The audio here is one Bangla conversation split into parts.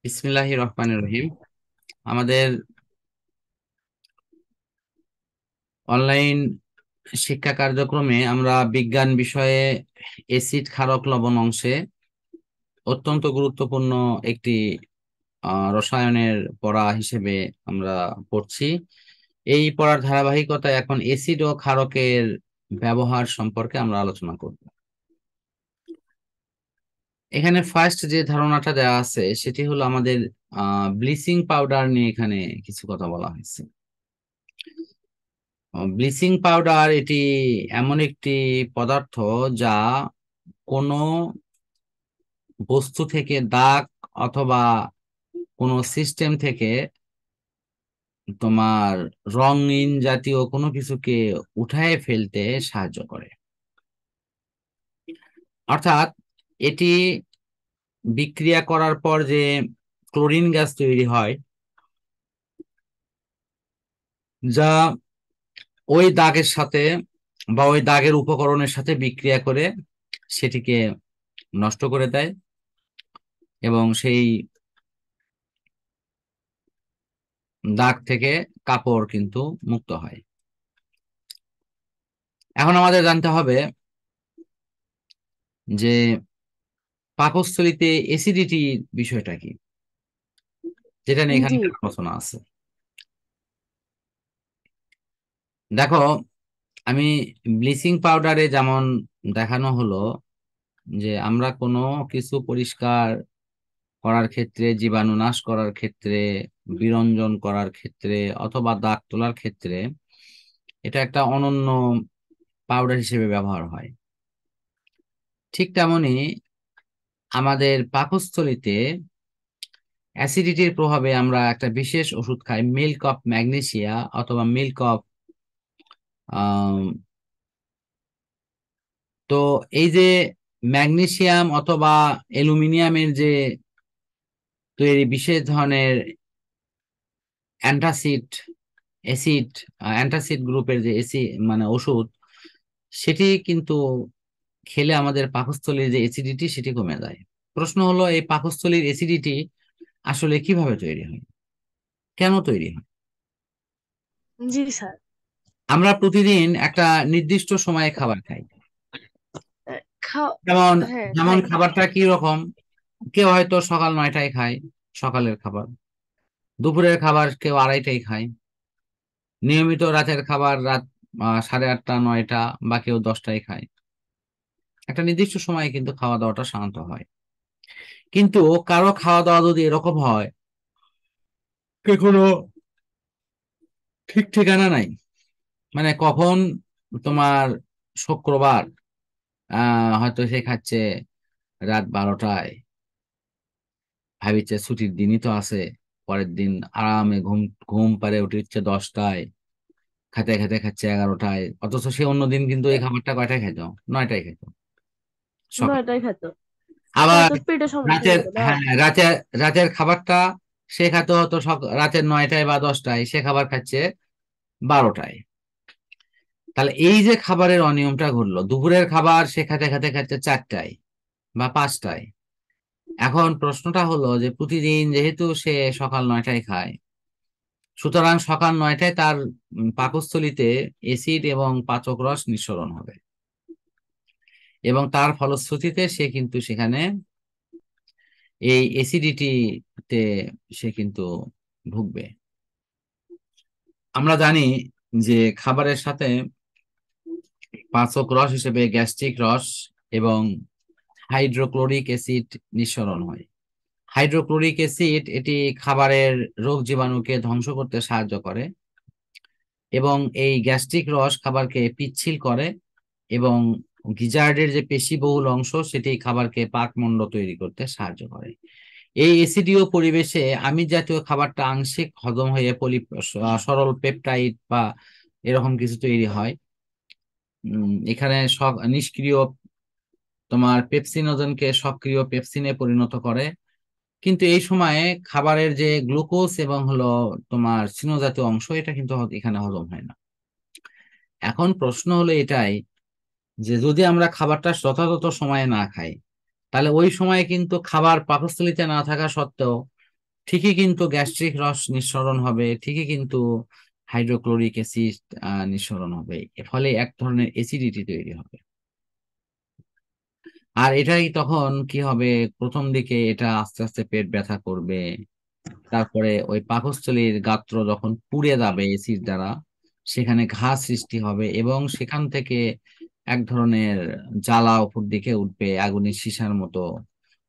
বিসমিল্লাহির রহমানির রহিম। আমাদের অনলাইন শিক্ষা কার্যক্রমে আমরা বিজ্ঞান বিষয়ে এসিড ক্ষারক লবণ অংশে অত্যন্ত গুরুত্বপূর্ণ একটি রসায়নের পড়া হিসেবে আমরা পড়ছি। এই পড়ার ধারাবাহিকতায় এখন এসিড ও ক্ষারকের ব্যবহার সম্পর্কে আমরা আলোচনা করব। এখানে ফার্স্ট যে ধারণাটা দেওয়া আছে সেটি হলো আমাদের ব্লিচিং পাউডার নিয়ে এখানে কিছু কথা বলা হয়েছে। ব্লিচিং পাউডার এটি এমন একটি পদার্থ যা কোনো বস্তু থেকে দাগ অথবা কোনো সিস্টেম থেকে তোমার রঙিন জাতীয় কোনো কিছুকে উঠায় ফেলতে সাহায্য করে। অর্থাৎ এটি বিক্রিয়া করার পর যে ক্লোরিন গ্যাস তৈরি হয়, যা ওই দাগের সাথে বা ওই দাগের উপকরণের সাথে বিক্রিয়া করে সেটিকে নষ্ট করে দেয় এবং সেই দাগ থেকে কাপড় কিন্তু মুক্ত হয়। এখন আমাদের জানতে হবে যে পাকস্থলীতে অ্যাসিডিটি বিষয়টা কি, যেটা নিয়ে এখানে জি। আলোচনা আছে। দেখো, আমি ব্লিচিং পাউডারে যেমন দেখানো হলো যে আমরা কোনো কিছু পরিষ্কার করার ক্ষেত্রে, জীবাণু নাশ করার ক্ষেত্রে, বিরঞ্জন করার ক্ষেত্রে অথবা দাগ তোলার ক্ষেত্রে এটা একটা অনন্য পাউডার হিসেবে ব্যবহার হয়। ঠিক তেমনি আমাদের পাকস্থলীতে অ্যাসিডিটির প্রভাবে আমরা একটা বিশেষ ওষুধ খাই, মিল্ক অফ ম্যাগনেসিয়া অথবা মিল্ক অফ তো এই যে ম্যাগনেসিয়াম অথবা অ্যালুমিনিয়ামের যে তৈরি বিশেষ ধরনের অ্যান্টাসিড অ্যাসিড, অ্যান্টাসিড গ্রুপের যে অ্যাসিড মানে ওষুধ, সেটি কিন্তু খেলে আমাদের পাকস্থলীর যে অ্যাসিডিটি সেটি কমে যায়। প্রশ্ন হলো, এই পাকস্থলীর অ্যাসিডিটি আসলে কিভাবে তৈরি হয়, কেন তৈরি হয়? জি স্যার। আমরা প্রতিদিন একটা নির্দিষ্ট সময়ে খাবার খাই। খাও। যেমন হ্যাঁ, যেমন খাই। খাবারটা কি রকম, কেউ হয়তো সকাল 9টায় খায় সকালের খাবার, দুপুরের খাবার কেউ 2:30টায় খায়, নিয়মিত রাতের খাবার রাত 8:30 9টা, বা কেউ 10টায় খায়। একটা নির্দিষ্ট সময়ে কিন্তু খাওয়া দাওয়াটা শান্ত হয়। কিন্তু কারো খাওয়া দাওয়া যদি এরকম হয় কোনো ঠিক ঠিকানা নাই, মানে কখন তোমার শুক্রবার হয়তো সে খাচ্ছে রাত 12টায়, ভাবিছে ছুটির দিনই তো আছে, পরের দিন আরামে ঘুম ঘুম পাড়ে উঠে উঠছে 10টায়, খেতে খেতে খাচ্ছে 11টায়, অথচ সে অন্যদিন কিন্তু এই খাবারটা কয়টায় খেত, 9টায় খেত সকাল। 9টায় খেত। আবার হয়তো পেটে সমস্যা রাতের, হতো না। হ্যাঁ, রাতের রাতের খাবারটা সে খেতে হতো রাতের 9টায় বা 10টায়, সে খাবার খাচ্ছে 12টায়। তাহলে এই যে খাবারের অনিয়মটা ঘটলো, দুপুরের খাবার সে খেতে খেতে খাচ্ছে 4টায় বা 5টায়। এখন প্রশ্নটা হলো যে প্রতিদিন যেহেতু সে সকাল 9টায় খায়, সুতরাং সকাল 9টায় তার পাকস্থলীতে এসিড এবং পাচক রস নিঃসরণ হবে এবং তার ফলশ্রুতিতে সে কিন্তু সেখানে এই অ্যাসিডিটিতে সে কিন্তু ভুগবে। আমরা জানি যে খাবারের সাথে পাচক রস হিসেবে গ্যাস্ট্রিক রস এবং হাইড্রোক্লোরিক অ্যাসিড নিঃসরণ হয়। হাইড্রোক্লোরিক অ্যাসিড এটি খাবারের রোগ জীবাণুকে ধ্বংস করতে সাহায্য করে এবং এই গ্যাস্ট্রিক রস খাবারকে পিচ্ছিল করে এবং গিজার্ডের যে পেশিবহুল অংশ সেটি খাবারকে পাকমণ্ড তৈরি করতে সাহায্য করে। এই অ্যাসিডীয় পরিবেশে আমিষ জাতীয় খাবারটা আংশিক হজম হয়ে সরল পেপটাইড বা এরকম কিছু তৈরি হয়। এখানে নিষ্ক্রিয় তোমার পেপসিনোজেনকে সক্রিয় পেপসিনে পরিণত করে। কিন্তু এই সময়ে খাবারের যে গ্লুকোজ এবং হলো তোমার স্নেহ জাতীয় অংশ, এটা কিন্তু এখানে হজম হয় না। এখন প্রশ্ন হলো এটাই যে যদি আমরা খাবারটা যথাযথ সময়ে না খাই, তাহলে ওই সময়ে কিন্তু খাবার পাকস্থলীতে না থাকা সত্ত্বেও ঠিকই কিন্তু গ্যাস্ট্রিক রস নিঃসরণ হবে, ঠিকই কিন্তু হাইড্রোক্লোরিক অ্যাসিড নিঃসরণ হবে, ফলে এক ধরনের অ্যাসিডিটি তৈরি হবে। আর এটাই তখন কি হবে, প্রথম দিকে এটা আস্তে আস্তে পেট ব্যথা করবে, তারপরে ওই পাকস্থলীর গাত্র যখন পুড়ে যাবে এসিড দ্বারা, সেখানে ঘা সৃষ্টি হবে এবং সেখান থেকে এক ধরনের জ্বালা উপর দিকে উঠবে, আগুনের শিসার মতো।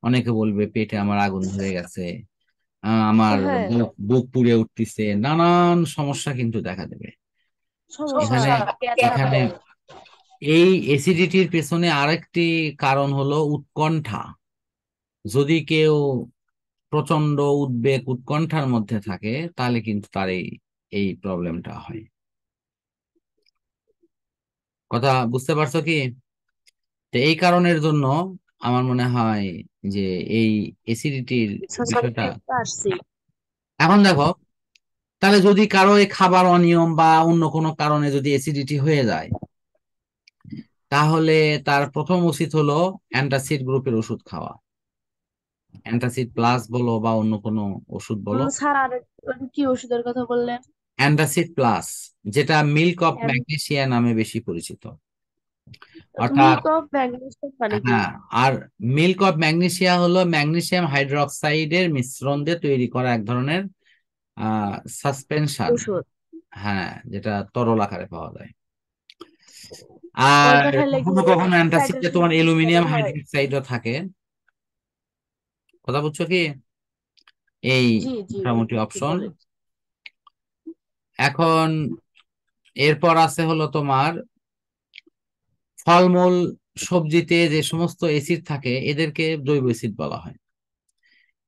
অনেকে বলবে পেটে আমার আগুন ধরে গেছে, আমার হ্যাঁ, বুক বুক পুড়ে উঠতেছে, নানান সমস্যা কিন্তু দেখা দেবে সমস্যা এখানে। ব্যথা এখানে করে। এই অ্যাসিডিটির পেছনে আরেকটি কারণ হলো উৎকণ্ঠা। যদি কেউ প্রচন্ড উদ্বেগ উৎকণ্ঠার মধ্যে থাকে, তাহলে কিন্তু তার এই এই প্রবলেমটা হয়। কথা বুঝতে পারছো কি? তো এই কারণের জন্য আমার মনে হয় যে এই অ্যাসিডিটির বিষয়টা। আসছি। এখন দেখো, তাহলে যদি কারো এই খাবার অনিয়ম বা অন্য কোনো কারণে যদি অ্যাসিডিটি হয়ে যায়, তাহলে তার প্রথম উচিত হলো অ্যান্টাসিড গ্রুপের ওষুধ খাওয়া। অ্যান্টাসিড প্লাস বলো বা অন্য কোনো ওষুধ বলো। স্যার আর কি ওষুধের কথা বললেন? অ্যান্টাসিড প্লাস, যেটা মিল্ক অফ ম্যাগনেসিয়া নামে বেশি পরিচিত। অর্থাৎ মিল্ক অফ ম্যাগনেসিয়াম মানে কি? হ্যাঁ, আর মিল্ক অফ ম্যাগনেসিয়া হলো ম্যাগনেসিয়াম হাইড্রোক্সাইডের মিশ্রণ দিয়ে তৈরি করা এক ধরনের সাসপেনশন। ওষুধ। হ্যাঁ, যেটা তরল আকারে পাওয়া যায়। আর ওইটা খাইলে কি কখনো কখনো অ্যান্টাসিডে পেটের তোমার অ্যালুমিনিয়াম সমস্যা হয়? হাইড্রোক্সাইডও থাকে। কথা বুঝছো কি? এই জি জি, মোটামুটি বুঝছি, অপশন। বলেন। এখন এরপর আছে হলো তোমার ফলমূল, সবজিতে যে সমস্ত অ্যাসিড থাকে এদেরকে জৈব অ্যাসিড বলা হয়।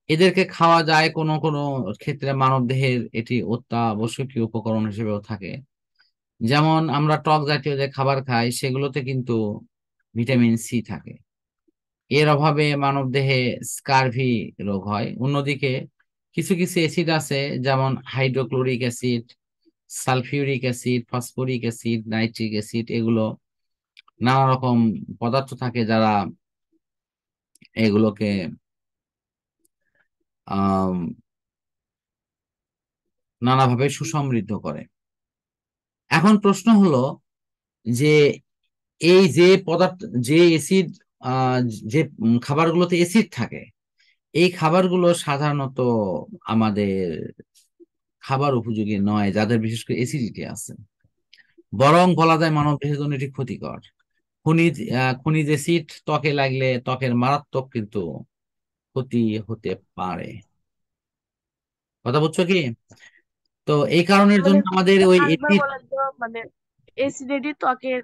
এদেরকে খাওয়া যায়, কোনো কোনো ক্ষেত্রে মানব দেহের এটি অত্যাবশ্যকীয় উপকরণ হিসেবেও থাকে। যেমন আমরা টক জাতীয় যে খাবার খাই সেগুলোতে কিন্তু ভিটামিন সি থাকে। এর অভাবে মানব দেহে স্কারভি রোগ হয়। অন্যদিকে কিছু কিছু অ্যাসিড আছে, যেমন hydrochloric acid, sulphuric acid, phosphoric acid, nitric acid, এগুলো নানা রকম পদার্থ থাকে যারা এগুলোকে আহ নানাভাবে সুসমৃদ্ধ করে। এখন প্রশ্ন হলো যে এই যে পদার্থ, যে এসিড, আহ যে খাবারগুলোতে এসিড থাকে, এই খাবারগুলো সাধারণত আমাদের খাবার উপযোগী নয়, যাদের বিশেষ করে অ্যাসিডিটি আছে। বরং বলা যায় মানব দেহের জন্য এটি ক্ষতিকর। খনিজ অ্যাসিড ত্বকে লাগলে ত্বকের মারাত্মক কিন্তু ক্ষতি হতে পারে। কথা বুঝছো কি? তো এই কারণের মানে জন্য আমাদের ওই আরেকবার অ্যাসিড। বলেন তো, মানে অ্যাসিডিটি ত্বকের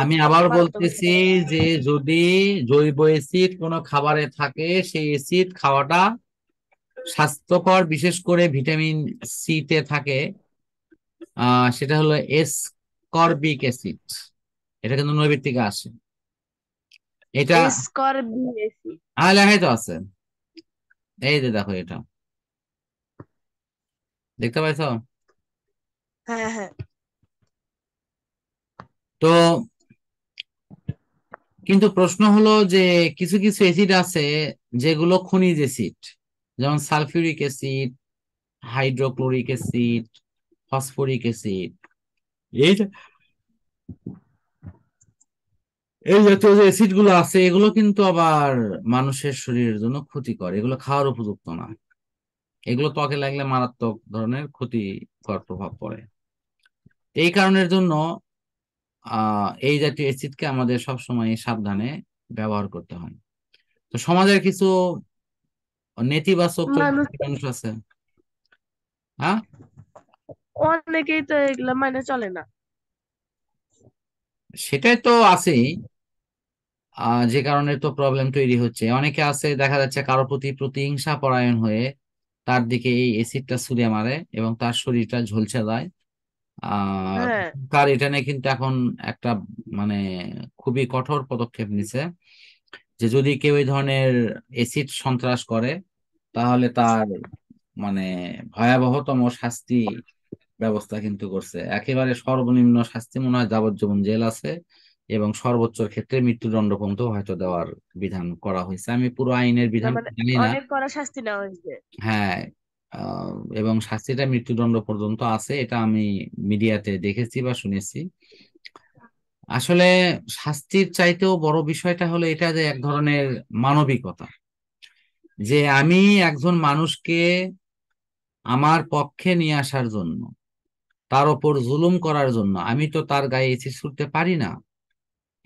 আমি জন্য আবার মারাত্মক হতে বলতেছি পারে। যে যদি জৈব অ্যাসিড কোনো খাবারে থাকে, সেই অ্যাসিড খাওয়াটা স্বাস্থ্যকর, বিশেষ করে ভিটামিন সি তে থাকে। সেটা হলো এসকর্বিক অ্যাসিড। এটা কিন্তু নৈবেদ থেকে আসে। এটা এসকর্বিক। লেখাই তো আছে, এই যে দেখো এটা, দেখতে পাইছো? হ্যাঁ হ্যাঁ। তো কিন্তু প্রশ্ন হলো যে কিছু কিছু অ্যাসিড আছে যেগুলো খনিজ অ্যাসিড, যেমন sulphuric acid, hydrochloric acid, phosphoric acid. এই যে এই জাতীয় যে অ্যাসিড গুলো আছে, এগুলো কিন্তু আবার মানুষের শরীরের জন্য ক্ষতিকর, এগুলো খাওয়ার উপযুক্ত না। এগুলো ত্বকে লাগলে মারাত্মক ধরনের ক্ষতিকর প্রভাব পড়ে। এই কারণের জন্য এই জাতীয় অ্যাসিডকে আমাদের সবসময় সাবধানে ব্যবহার করতে হয়। তো সমাজের কিছু নেতিবাচক মানুষ চরিত্রের মানুষ আছে। হ্যাঁ, অনেকেই তো এগুলা মানে চলে না। সেটাই তো আছেই। যে কারণে তো প্রবলেম তৈরি হচ্ছে। অনেকে আছে দেখা যাচ্ছে কারো প্রতি প্রতিহিংসা পরায়ণ হয়ে তার দিকে এই এসিডটা ছুঁড়ে মারে এবং তার শরীরটা ঝলসে যায়। আহ হ্যাঁ, তার এটা নিয়ে কিন্তু এখন একটা মানে খুবই কঠোর পদক্ষেপ নিছে, যে যদি কেউ এই ধরনের এসিড সন্ত্রাস করে, তাহলে তার মানে ভয়াবহতম শাস্তি ব্যবস্থা কিন্তু করছে। একেবারে সর্বনিম্ন শাস্তি মনে হয় যাবজ্জীবন জেল আছে, এবং সর্বোচ্চর ক্ষেত্রে মৃত্যুদণ্ড পর্যন্ত হয়তো দেওয়ার বিধান করা হয়েছে। আমি পুরো আইনের বিধান মানে জানি না। অনেক কড়া শাস্তি নেওয়া হয়েছে। হ্যাঁ, এবং শাস্তিটা মৃত্যুদণ্ড পর্যন্ত আছে, এটা আমি মিডিয়াতে দেখেছি বা শুনেছি। আসলে শাস্তির চাইতেও বড় বিষয়টা হলো এটা যে এক ধরনের মানবিকতা, যে আমি একজন মানুষকে আমার পক্ষে নিয়ে আসার জন্য, তার ওপর জুলুম করার জন্য আমি তো তার গায়ে এসিড ছুড়তে পারি না।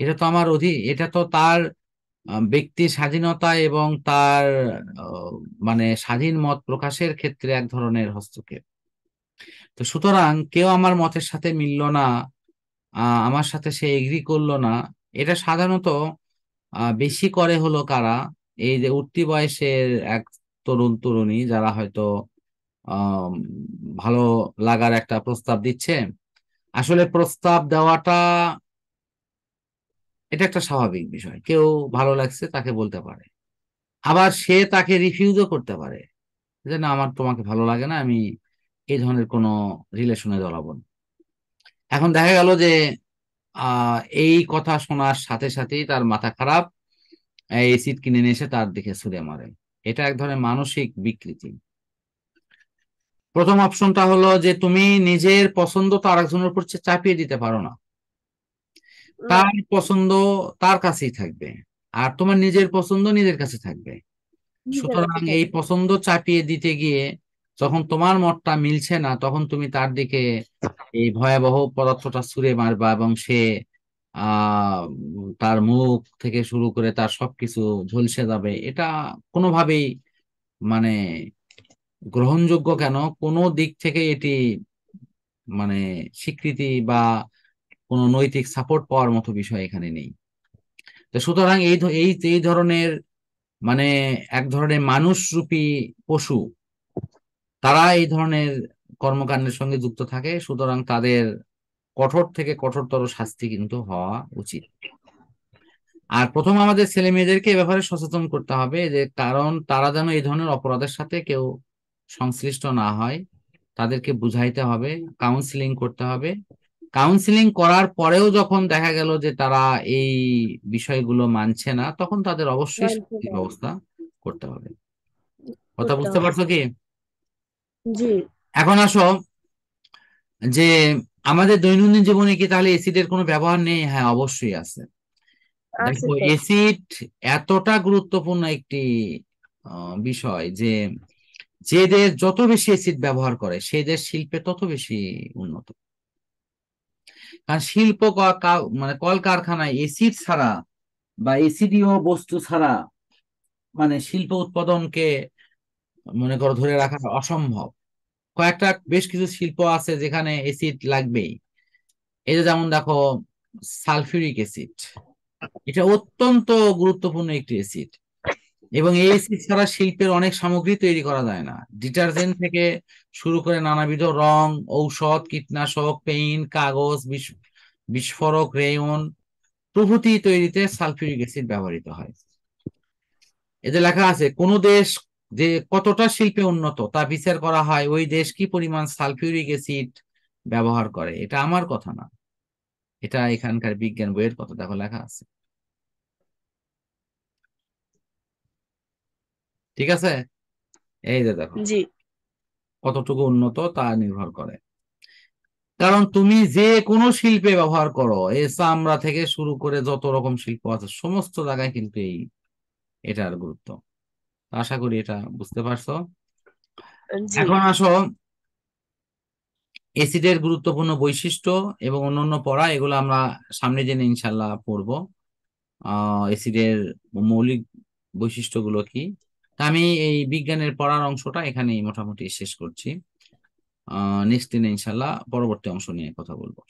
এটা তো তার ব্যক্তি স্বাধীনতা এবং তার আহ, মানে স্বাধীন মত প্রকাশের ক্ষেত্রে এক ধরনের হস্তক্ষেপ। তো সুতরাং কেউ আমার মতের সাথে মিলল না, আমার সাথে সে এগ্রি করলো না। এটা সাধারণত বেশি করে হলো কারা, এই যে উঠতি বয়সের এক তরুণ তরুণী যারা হয়তো আহ ভালো লাগার একটা প্রস্তাব দিচ্ছে। আসলে প্রস্তাব দেওয়াটা এটা একটা স্বাভাবিক বিষয়, কেউ ভালো লাগছে তাকে বলতে পারে, আবার সে তাকে রিফিউজও করতে পারে যে না, আমার তোমাকে ভালো লাগে না, আমি এই ধরনের কোনো রিলেশনে জড়াবো না। এখন দেখা গেল যে এই কথা শোনার সাথে সাথেই তার মাথা খারাপ, এসিড কিনে নিয়ে এসে তার দিকে ছুড়ে মারে। এটা এক ধরনের মানসিক বিকৃতি। প্রথম অপশনটা হলো যে তুমি নিজের পছন্দ তো আরেকজনের উপর চাপিয়ে দিতে পারো না, না। তার পছন্দ তার কাছেই থাকবে, আর তোমার নিজের পছন্দ নিজের কাছে থাকবে। নিজের কাছে সুতরাং এই থাকবে। পছন্দ চাপিয়ে দিতে গিয়ে যখন তোমার মতটা মিলছে না, তখন তুমি তার দিকে এই ভয়াবহ পদার্থটা ছুঁড়ে মারবা এবং সে তার মুখ থেকে শুরু করে তার সবকিছু ঝলসে যাবে। এটা কোনোভাবেই মানে গ্রহণযোগ্য কেন, কোনো দিক থেকে এটি মানে স্বীকৃতি বা কোনো নৈতিক সাপোর্ট পাওয়ার মতো বিষয় এখানে নেই। তো সুতরাং এই ধরনের মানে এক ধরনের মানুষরূপী পশু, তারা এই ধরনের কর্মকাণ্ডের সঙ্গে যুক্ত থাকে। সুতরাং তাদের কঠোর থেকে কঠোরতর শাস্তি কিন্তু হওয়া উচিত। আর প্রথম আমাদের ছেলে মেয়েদেরকে এ ব্যাপারে সচেতন করতে হবে, যে কারণ তারা যেন এই ধরনের অপরাধের সাথে কেউ সংশ্লিষ্ট না হয়। তাদেরকে বুঝাইতে হবে, কাউন্সিলিং করতে হবে। কাউন্সিলিং করার পরেও যখন দেখা গেল যে তারা এই বিষয়গুলো মানছে না, তখন তাদের অবশ্যই মানছে শাস্তির না। ব্যবস্থা করতে হবে। কথা করতে বুঝতে হবে। পারছো কি? জি। এখন আসো যে আমাদের দৈনন্দিন জীবনে কি তাহলে এসিডের কোনো ব্যবহার নেই? হ্যাঁ, অবশ্যই আছে। আছে দেখো, তো। এসিড এতটা গুরুত্বপূর্ণ একটি বিষয় যে যে দেশ যত বেশি এসিড ব্যবহার করে সে দেশ শিল্পে তত বেশি উন্নত। কারণ শিল্প মানে কলকারখানায় এসিড ছাড়া বা এসিডীয় বস্তু ছাড়া মানে শিল্প উৎপাদনকে মনে করো ধরে রাখা অসম্ভব। কয়েকটা বেশ কিছু শিল্প আছে যেখানে এসিড লাগবেই। এই যে যেমন দেখো, সালফিউরিক অ্যাসিড, এটা অত্যন্ত গুরুত্বপূর্ণ একটি অ্যাসিড, এবং এই অ্যাসিড ছাড়া শিল্পের অনেক সামগ্রী তৈরি করা যায় না। ডিটারজেন্ট থেকে শুরু করে নানাবিধ রং, ঔষধ, কীটনাশক, পেইন্ট, কাগজ, বিস্ফোরক, রেয়ন প্রভৃতি তৈরিতে সালফিউরিক অ্যাসিড ব্যবহৃত হয়। এতে লেখা আছে কোন দেশ যে কতটা শিল্পে উন্নত তা বিচার করা হয় ওই দেশ কি পরিমাণ সালফিউরিক অ্যাসিড ব্যবহার করে। এটা আমার কথা না, এটা এখানকার বিজ্ঞান বইয়ের কথা, দেখো লেখা আছে। ঠিক আছে, এই যে দেখো জি। কতটুকু উন্নত তা নির্ভর করে। কারণ তুমি যে কোনো শিল্পে ব্যবহার করো, এই চামড়া থেকে শুরু করে যত রকম শিল্প আছে সমস্ত জায়গায় কিন্তু এটার গুরুত্ব। আশা করি এটা বুঝতে পারছো। জি। এখন আসো এসিডের গুরুত্বপূর্ণ বৈশিষ্ট্য এবং অন্যান্য পড়া, এগুলো আমরা সামনে দিনে ইনশাল্লাহ পড়বো। এসিডের মৌলিক বৈশিষ্ট্যগুলো কি। তা আমি এই বিজ্ঞানের পড়ার অংশটা এখানেই মোটামুটি শেষ করছি। নেক্সট দিনে ইনশাল্লাহ পরবর্তী অংশ নিয়ে কথা বলবো।